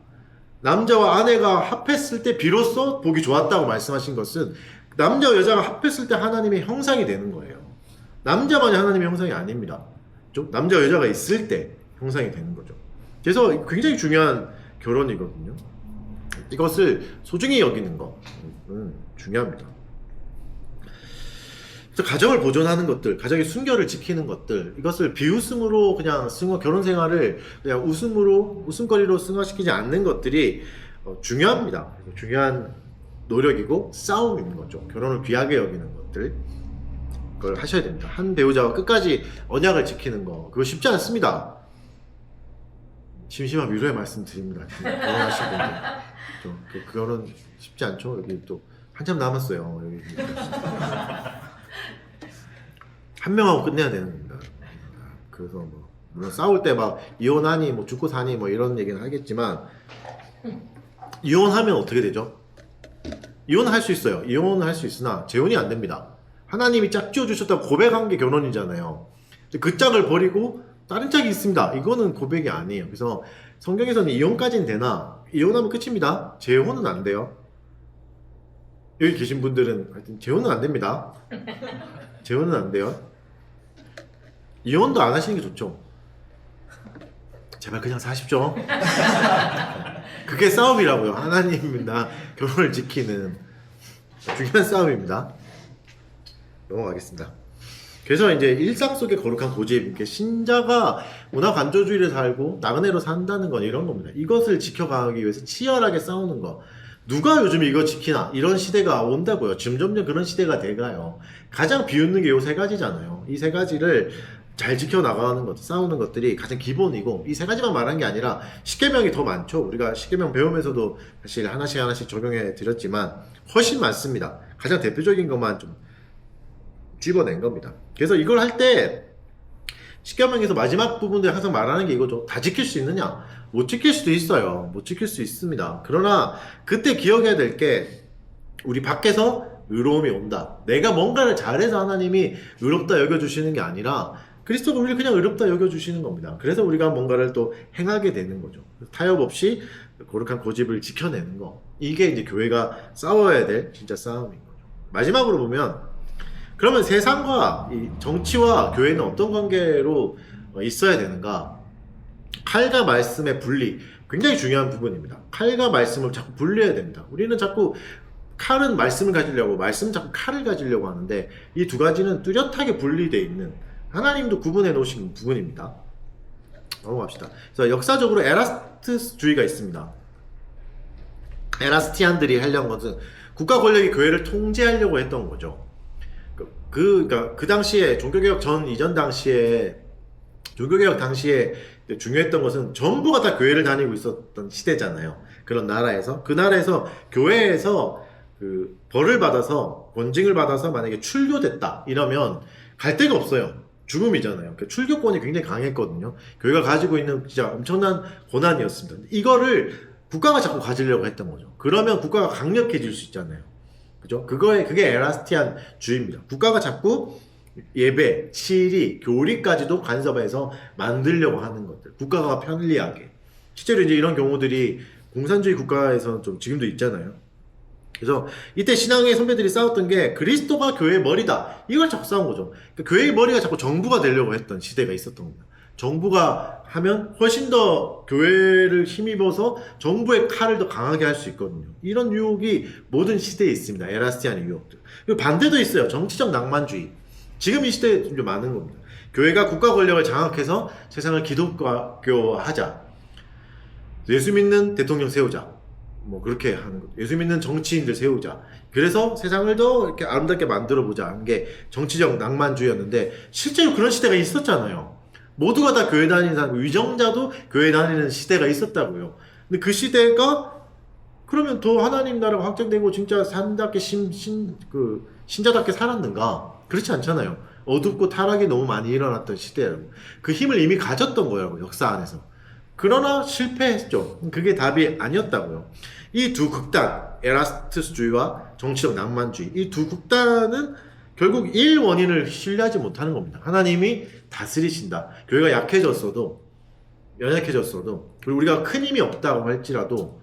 남자와 아내가 합했을 때 비로소 보기 좋았다고 말씀하신 것은 남자와 여자가 합했을 때 하나님의 형상이 되는 거예요. 남자만이 하나님의 형상이 아닙니다. 남자와 여자가 있을 때 형상이 되는 거죠. 그래서 굉장히 중요한 결혼이거든요. 이것을 소중히 여기는 거 중요합니다. 그래서 가정을 보존하는 것들, 가정의 순결을 지키는 것들, 이것을 비웃음으로 그냥 결혼 생활을 그냥 웃음거리로 승화시키지 않는 것들이 중요합니다. 중요한 노력이고 싸움인 거죠. 결혼을 귀하게 여기는 것들, 그걸 하셔야 됩니다. 한 배우자와 끝까지 언약을 지키는 거, 그거 쉽지 않습니다. 심심한 위로의 말씀 드립니다. 결혼하신 분들, 그거는 쉽지 않죠. 여기 또 한참 남았어요. 여기 한 명하고 끝내야 되는 겁니다. 그래서 뭐 물론 싸울 때 막 이혼하니 뭐 죽고 사니 뭐 이런 얘기는 하겠지만, 이혼하면 어떻게 되죠? 이혼할 수 있어요. 이혼할 수 있으나 재혼이 안 됩니다. 하나님이 짝 지어주셨다고 고백한 게 결혼이잖아요. 그 짝을 버리고 다른 짝이 있습니다. 이거는 고백이 아니에요. 그래서 성경에서는 이혼까지는 되나, 이혼하면 끝입니다. 재혼은 안 돼요. 여기 계신 분들은 하여튼 재혼은 안 됩니다. 재혼은 안 돼요. 이혼도 안 하시는 게 좋죠. 제발 그냥 사십시오. 그게 싸움이라고요. 하나님이나 결혼을 지키는 중요한 싸움입니다. 넘어가겠습니다. 그래서 이제 일상 속의 거룩한 고집, 신자가 문화 관조주의를 살고 나그네로 산다는 건 이런 겁니다. 이것을 지켜가기 위해서 치열하게 싸우는 거. 누가 요즘 이거 지키나? 이런 시대가 온다고요. 점점 그런 시대가 돼가요. 가장 비웃는 게 요 세 가지잖아요. 이 세 가지를 잘 지켜나가는 것, 싸우는 것들이 가장 기본이고, 이 세 가지만 말한 게 아니라 십계명이 더 많죠. 우리가 십계명 배우면서도 사실 하나씩 적용해 드렸지만 훨씬 많습니다. 가장 대표적인 것만 좀 집어낸 겁니다. 그래서 이걸 할 때 십계명에서 마지막 부분들 항상 말하는 게 이거죠. 다 지킬 수 있느냐? 못 지킬 수도 있어요. 못 지킬 수 있습니다. 그러나 그때 기억해야 될 게, 우리 밖에서 의로움이 온다. 내가 뭔가를 잘해서 하나님이 의롭다 여겨주시는 게 아니라 그리스도가 우리를 그냥 의롭다 여겨주시는 겁니다. 그래서 우리가 뭔가를 또 행하게 되는 거죠. 타협 없이 거룩한 고집을 지켜내는 거. 이게 이제 교회가 싸워야 될 진짜 싸움인 거죠. 마지막으로 보면, 그러면 세상과 이 정치와 교회는 어떤 관계로 있어야 되는가? 칼과 말씀의 분리, 굉장히 중요한 부분입니다. 칼과 말씀을 자꾸 분리해야 됩니다. 우리는 자꾸 칼은 말씀을 가지려고, 말씀은 자꾸 칼을 가지려고 하는데, 이 두 가지는 뚜렷하게 분리되어 있는 하나님도 구분해 놓으신 부분입니다. 넘어갑시다. 그래서 역사적으로 에라스투스주의가 있습니다. 에라스티안들이 하려는 것은 국가 권력이 교회를 통제하려고 했던 거죠. 그러니까 그 당시에 종교개혁 전 이전 당시에 종교개혁 당시에 중요했던 것은 전부가 다 교회를 다니고 있었던 시대잖아요. 그런 나라에서 그 나라에서 교회에서 그 벌을 받아서 권징을 받아서 만약에 출교됐다 이러면 갈 데가 없어요. 죽음이잖아요. 그 출교권이 굉장히 강했거든요. 교회가 가지고 있는 진짜 엄청난 고난이었습니다. 이거를 국가가 자꾸 가지려고 했던 거죠. 그러면 국가가 강력해질 수 있잖아요. 그죠? 그게 에라스티안 주의입니다. 국가가 자꾸 예배, 치리, 교리까지도 간섭해서 만들려고 하는 것들. 국가가 편리하게. 실제로 이제 이런 경우들이 공산주의 국가에서는 좀 지금도 있잖아요. 그래서 이때 신앙의 선배들이 싸웠던 게 그리스도가 교회의 머리다. 이걸 자꾸 싸운 거죠. 그러니까 교회의 머리가 자꾸 정부가 되려고 했던 시대가 있었던 겁니다. 정부가 하면 훨씬 더 교회를 힘입어서 정부의 칼을 더 강하게 할 수 있거든요. 이런 유혹이 모든 시대에 있습니다. 에라스티안의 유혹들. 그리고 반대도 있어요. 정치적 낭만주의. 지금 이 시대에 좀 많은 겁니다. 교회가 국가 권력을 장악해서 세상을 기독교화하자. 예수 믿는 대통령 세우자. 뭐 그렇게 하는 거죠. 예수 믿는 정치인들 세우자. 그래서 세상을 더 이렇게 아름답게 만들어 보자 하는 게 정치적 낭만주의였는데 실제로 그런 시대가 있었잖아요. 모두가 다 교회 다니는 사람, 위정자도 교회 다니는 시대가 있었다고요. 근데 그 시대가 그러면 더 하나님 나라가 확장되고 진짜 산답게 신자답게 살았는가? 그렇지 않잖아요. 어둡고 타락이 너무 많이 일어났던 시대예요. 그 힘을 이미 가졌던 거예요. 역사 안에서. 그러나 실패했죠. 그게 답이 아니었다고요. 이 두 극단, 에라스투스주의와 정치적 낭만주의, 이 두 극단은 결국 일 원인을 신뢰하지 못하는 겁니다. 하나님이 다스리신다. 교회가 약해졌어도, 연약해졌어도, 그리고 우리가 큰 힘이 없다고 할지라도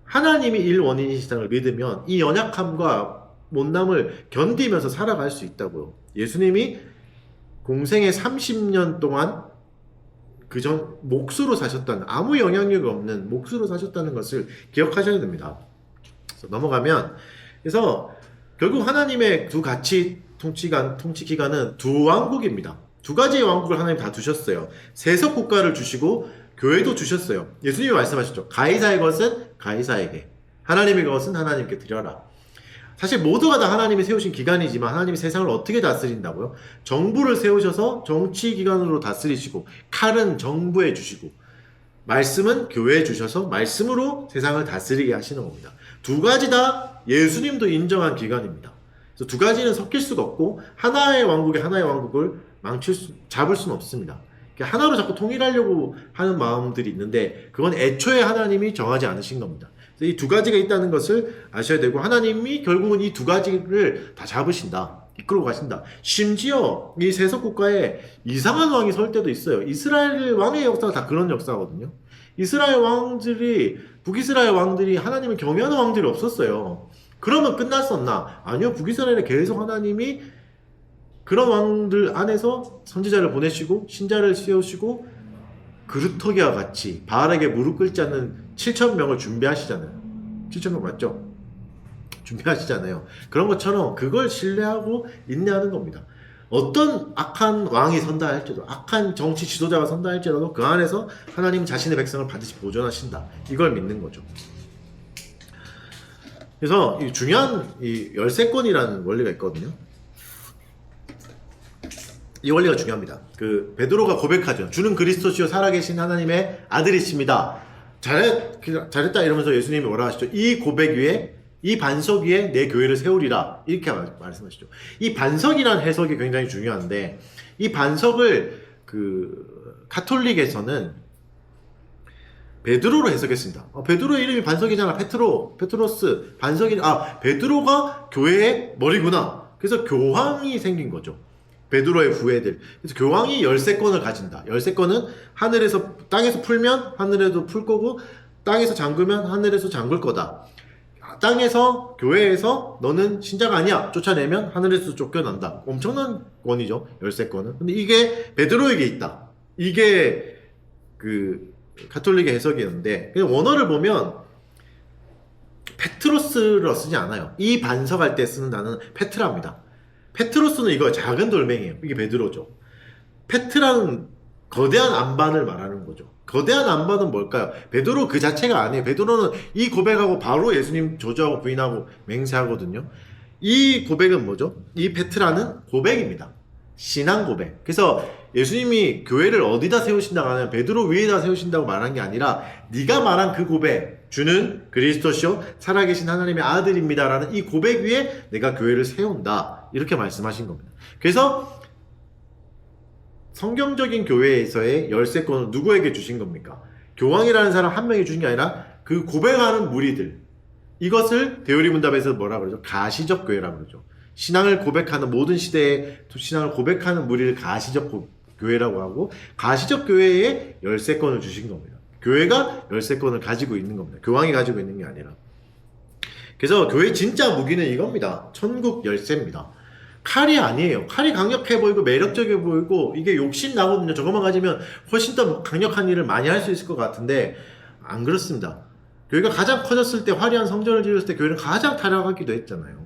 하나님이 일 원인이시다는 걸 믿으면 이 연약함과 못남을 견디면서 살아갈 수 있다고요. 예수님이 공생의 30년 동안 그전 몫으로 사셨다는, 아무 영향력이 없는 몫으로 사셨다는 것을 기억하셔야 됩니다. 그래서 넘어가면, 그래서 결국 하나님의 두 가치 통치 기간은 두 왕국입니다. 두 가지의 왕국을 하나님 다 두셨어요. 세속 국가를 주시고 교회도 주셨어요. 예수님이 말씀하셨죠. 가이사의 것은 가이사에게, 하나님의 것은 하나님께 드려라. 사실 모두가 다 하나님이 세우신 기관이지만 하나님이 세상을 어떻게 다스린다고요? 정부를 세우셔서 정치기관으로 다스리시고, 칼은 정부에 주시고, 말씀은 교회에 주셔서 말씀으로 세상을 다스리게 하시는 겁니다. 두 가지 다 예수님도 인정한 기관입니다. 그래서 두 가지는 섞일 수가 없고 하나의 왕국을 잡을 수는 없습니다. 하나로 자꾸 통일하려고 하는 마음들이 있는데 그건 애초에 하나님이 정하지 않으신 겁니다. 이 두 가지가 있다는 것을 아셔야 되고, 하나님이 결국은 이 두 가지를 다 잡으신다. 이끌고 가신다. 심지어 이 세속 국가에 이상한 왕이 설 때도 있어요. 이스라엘 왕의 역사가 다 그런 역사거든요. 이스라엘 왕들이, 북이스라엘 왕들이 하나님을 경외하는 왕들이 없었어요. 그러면 끝났었나? 아니요. 북이스라엘에 계속 하나님이 그런 왕들 안에서 선지자를 보내시고 신자를 세우시고 그루터기와 같이 바알에게 무릎 꿇지 않는 7,000명을 준비하시잖아요. 7,000명 맞죠? 준비하시잖아요. 그런 것처럼 그걸 신뢰하고 인내하는 겁니다. 어떤 악한 왕이 선다 할지라도, 악한 정치 지도자가 선다 할지라도 그 안에서 하나님은 자신의 백성을 반드시 보존하신다. 이걸 믿는 거죠. 그래서 이 중요한 이 열쇠권이라는 원리가 있거든요. 이 원리가 중요합니다. 그 베드로가 고백하죠. 주는 그리스도시요 살아계신 하나님의 아들이십니다. 잘했다 이러면서 예수님이 뭐라 하시죠? 이 고백 위에, 이 반석 위에 내 교회를 세우리라. 이렇게 말씀하시죠. 이 반석이라는 해석이 굉장히 중요한데, 이 반석을 그 가톨릭에서는 베드로로 해석했습니다. 베드로의 이름이 반석이잖아. 페트로스 반석이, 베드로가 교회의 머리구나. 그래서 교황이 생긴 거죠. 베드로의 후예들. 그래서 교황이 열쇠권을 가진다. 열쇠권은 땅에서 풀면 하늘에도 풀 거고, 땅에서 잠그면 하늘에서 잠글 거다. 땅에서, 교회에서 너는 신자가 아니야 쫓아내면 하늘에서 쫓겨난다. 엄청난 권이죠, 열쇠권은. 근데 이게 베드로에게 있다. 이게 그 가톨릭의 해석이었는데, 그냥 원어를 보면 페트로스를 쓰지 않아요. 이 반석할 때 쓰는 단어는 페트라입니다. 페트로스는 이거 작은 돌멩이에요. 이게 베드로죠. 페트라는 거대한 안반을 말하는 거죠. 거대한 안반은 뭘까요? 베드로 그 자체가 아니에요. 베드로는 이 고백하고 바로 예수님 저주하고 부인하고 맹세하거든요. 이 고백은 뭐죠? 이 페트라는 고백입니다. 신앙 고백. 그래서 예수님이 교회를 어디다 세우신다고 하면 베드로 위에다 세우신다고 말한 게 아니라 네가 말한 그 고백, 주는 그리스도시요 살아계신 하나님의 아들입니다라는 이 고백 위에 내가 교회를 세운다, 이렇게 말씀하신 겁니다. 그래서 성경적인 교회에서의 열쇠권을 누구에게 주신 겁니까? 교황이라는 사람 한 명이 주신 게 아니라 그 고백하는 무리들, 이것을 대우리 문답에서 뭐라 그러죠? 가시적 교회라고 그러죠. 신앙을 고백하는, 모든 시대에 신앙을 고백하는 무리를 가시적 교회라고 하고, 가시적 교회에 열쇠권을 주신 겁니다. 교회가 열쇠권을 가지고 있는 겁니다. 교황이 가지고 있는 게 아니라. 그래서 교회 진짜 무기는 이겁니다. 천국 열쇠입니다. 칼이 아니에요. 칼이 강력해 보이고 매력적이어 보이고 이게 욕심 나거든요. 저것만 가지면 훨씬 더 강력한 일을 많이 할 수 있을 것 같은데 안 그렇습니다. 교회가 가장 커졌을 때, 화려한 성전을 지었을 때 교회는 가장 타락하기도 했잖아요.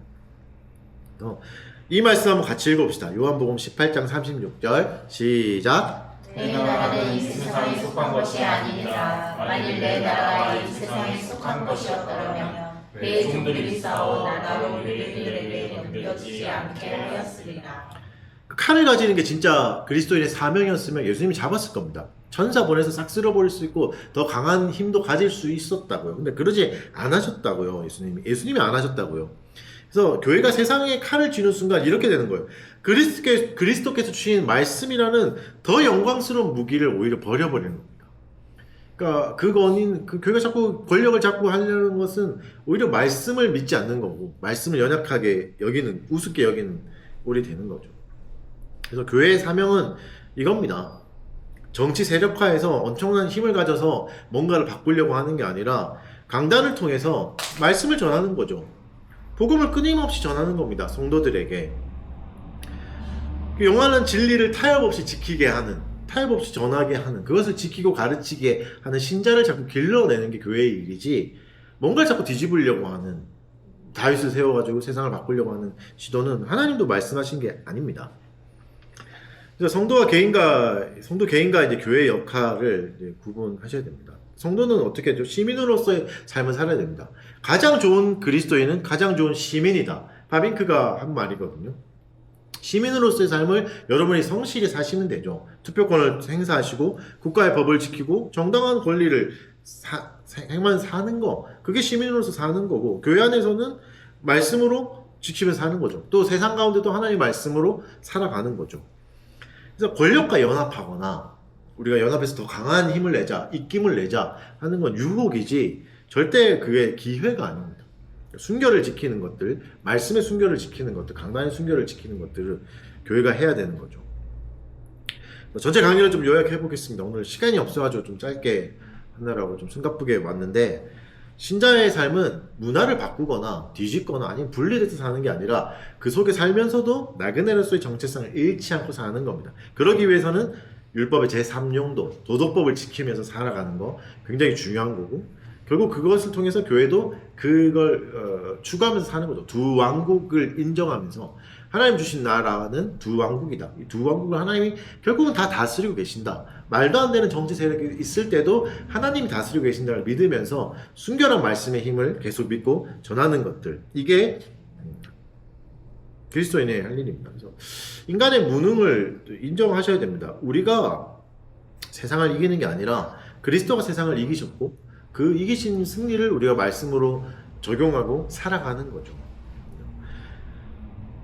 이 말씀 한번 같이 읽어봅시다. 요한복음 18장 36절 시작. 내 나라는 이 세상에 속한 것이 아니니라. 만일 내 나라가 이 세상에 속한 것이었더라면 내 종들이 싸워 나로 너희들에게 넘겨지지 않게 하였으리라. 칼을 가지는 게 진짜 그리스도인의 사명이었으면 예수님이 잡았을 겁니다. 천사 보내서 싹 쓸어버릴 수 있고 더 강한 힘도 가질 수 있었다고요. 근데 그러지 않으셨다고요. 예수님이 안 하셨다고요. 그래서 교회가 세상에 칼을 쥐는 순간 이렇게 되는 거예요. 그리스도께서 주신 말씀이라는 더 영광스러운 무기를 오히려 버려버리는 겁니다. 그러니까 그 교회가 자꾸 권력을 잡고 하려는 것은 오히려 말씀을 믿지 않는 거고, 말씀을 연약하게 여기는, 우습게 여기는 꼴이 되는 거죠. 그래서 교회의 사명은 이겁니다. 정치 세력화해서 엄청난 힘을 가져서 뭔가를 바꾸려고 하는 게 아니라 강단을 통해서 말씀을 전하는 거죠. 복음을 끊임없이 전하는 겁니다. 성도들에게. 영원한 진리를 타협 없이 지키게 하는, 타협 없이 전하게 하는, 그것을 지키고 가르치게 하는 신자를 자꾸 길러내는 게 교회의 일이지, 뭔가를 자꾸 뒤집으려고 하는, 다윗을 세워가지고 세상을 바꾸려고 하는 시도는 하나님도 말씀하신 게 아닙니다. 그래서 성도 개인과 이제 교회의 역할을 이제 구분하셔야 됩니다. 성도는 어떻게 하죠? 시민으로서의 삶을 살아야 됩니다. 가장 좋은 그리스도인은 가장 좋은 시민이다. 바빙크가 한 말이거든요. 시민으로서의 삶을 여러분이 성실히 사시면 되죠. 투표권을 행사하시고 국가의 법을 지키고 정당한 권리를 행만 사는 거, 그게 시민으로서 사는 거고, 교회 안에서는 말씀으로 지키며 사는 거죠. 또 세상 가운데도 하나님의 말씀으로 살아가는 거죠. 그래서 권력과 연합하거나 우리가 연합해서 더 강한 힘을 내자, 입김을 내자 하는 건 유혹이지 절대 그게 기회가 아닙니다. 순결을 지키는 것들, 말씀의 순결을 지키는 것들, 강단의 순결을 지키는 것들을 교회가 해야 되는 거죠. 전체 강의를 좀 요약해 보겠습니다. 오늘 시간이 없어가지고 좀 짧게 하느라고 좀 숨가쁘게 왔는데, 신자의 삶은 문화를 바꾸거나 뒤집거나 아니면 분리돼서 사는 게 아니라 그 속에 살면서도 나그네로서의 정체성을 잃지 않고 사는 겁니다. 그러기 위해서는 율법의 제3용도, 도덕법을 지키면서 살아가는 거 굉장히 중요한 거고, 결국 그것을 통해서 교회도 그걸 추구하면서 사는 거죠. 두 왕국을 인정하면서 하나님 주신 나라는 두 왕국이다. 이 두 왕국을 하나님이 결국은 다 다스리고 계신다. 말도 안 되는 정치 세력이 있을 때도 하나님이 다스리고 계신다를 믿으면서 순결한 말씀의 힘을 계속 믿고 전하는 것들, 이게 그리스도인의 할 일입니다. 그래서 인간의 무능을 인정하셔야 됩니다. 우리가 세상을 이기는 게 아니라 그리스도가 세상을 이기셨고 그 이기신 승리를 우리가 말씀으로 적용하고 살아가는 거죠.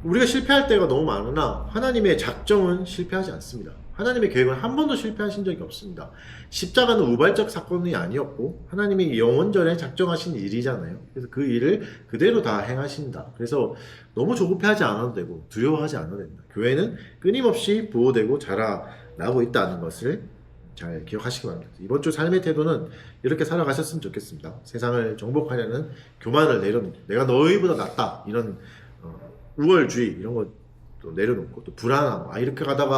우리가 실패할 때가 너무 많으나 하나님의 작정은 실패하지 않습니다. 하나님의 계획은 한 번도 실패하신 적이 없습니다. 십자가는 우발적 사건이 아니었고 하나님이 영원전에 작정하신 일이잖아요. 그래서 그 일을 그대로 다 행하신다. 그래서 너무 조급해하지 않아도 되고 두려워하지 않아도 됩니다. 교회는 끊임없이 보호되고 자라나고 있다는 것을 잘 기억하시기 바랍니다. 이번 주 삶의 태도는 이렇게 살아가셨으면 좋겠습니다. 세상을 정복하려는 교만을 내려놓고 내가 너희보다 낫다 이런 우월주의 이런 거 또 내려놓고 또 불안함 이렇게 가다가